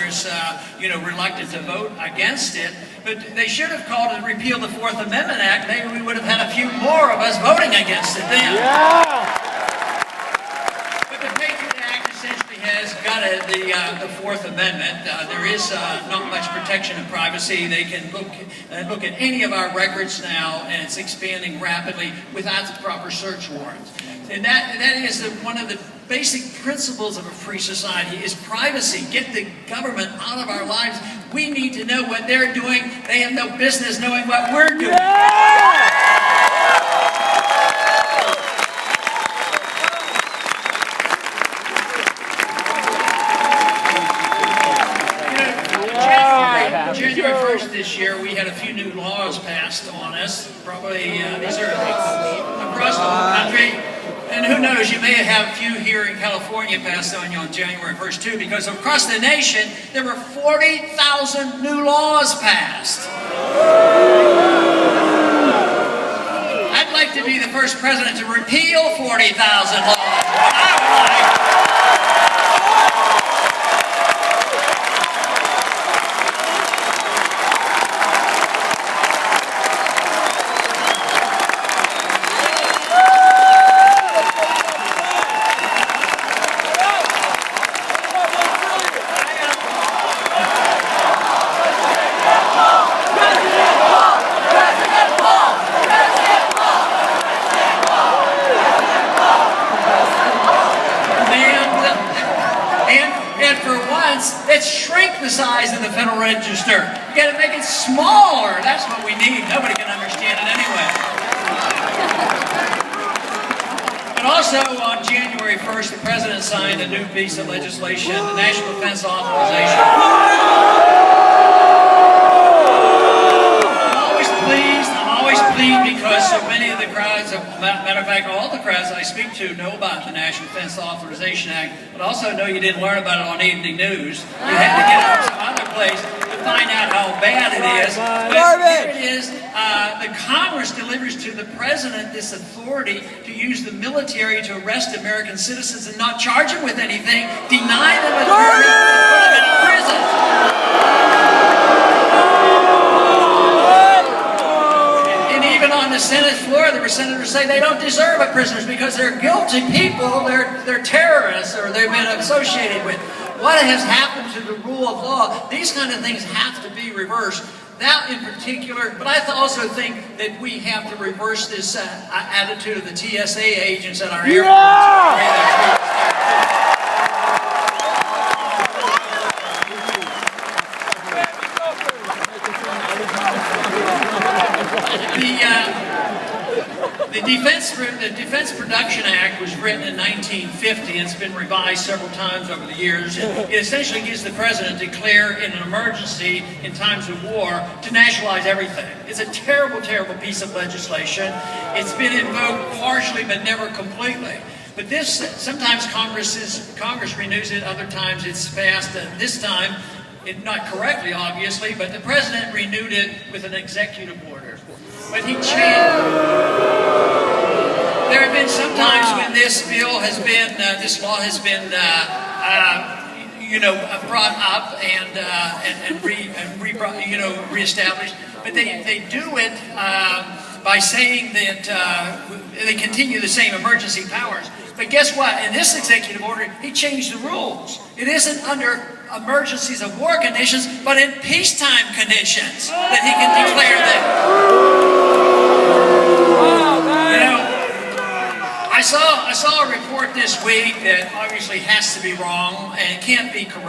Congress, reluctant to vote against it. But they should have called it repeal the Fourth Amendment Act. Maybe we would have had a few more of us voting against it then. Yeah. But the Patriot Act essentially has gutted the Fourth Amendment. There is not much protection of privacy. They can look at any of our records now, and it's expanding rapidly without the proper search warrants. And that is one of the basic principles of a free society is privacy. Get the government out of our lives. We need to know what they're doing. They have no business knowing what we're doing. Yeah. January 1st this year, we had a few new laws passed on us. Probably these are across the whole country. And who knows, you may have a few here in California passed on you on January 1st too, because across the nation, there were 40,000 new laws passed. I'd like to be the first president to repeal 40,000 laws. Let's shrink the size of the Federal Register. You got to make it smaller. That's what we need. Nobody can understand it anyway. But also on January 1st, the President signed a new piece of legislation, the National Defense Authorization. I'm always pleased because so many of the crowds, matter of fact, all the crowds I speak to know about the National Defense Authorization Act, but also know you didn't learn about it on evening news. You had to get out some other place to find out how bad it is. But here it is. The Congress delivers to the President this authority to use the military to arrest American citizens and not charge them with anything, deny them authority, and put them in prison. On the Senate floor, the senators say they don't deserve it, prisoners, because they're guilty people, they're terrorists, or they've been associated with. What has happened to the rule of law? These kind of things have to be reversed. That in particular, but I also think that we have to reverse this attitude of the TSA agents at our airports. Yeah! The Defense Production Act was written in 1950 and it's been revised several times over the years. It essentially gives the President to declare in an emergency in times of war to nationalize everything. It's a terrible, terrible piece of legislation. It's been invoked partially but never completely. But this, sometimes Congress renews it, other times it's passed. This time, not correctly obviously, but the President renewed it with an executive order. But he changed. There have been some times when this bill has been, this law has been, brought up and reestablished. But they do it by saying that they continue the same emergency powers. But guess what? In this executive order, he changed the rules. It isn't under emergencies of war conditions, but in peacetime conditions that he can declare them. I saw a report this week that obviously has to be wrong and it can't be correct.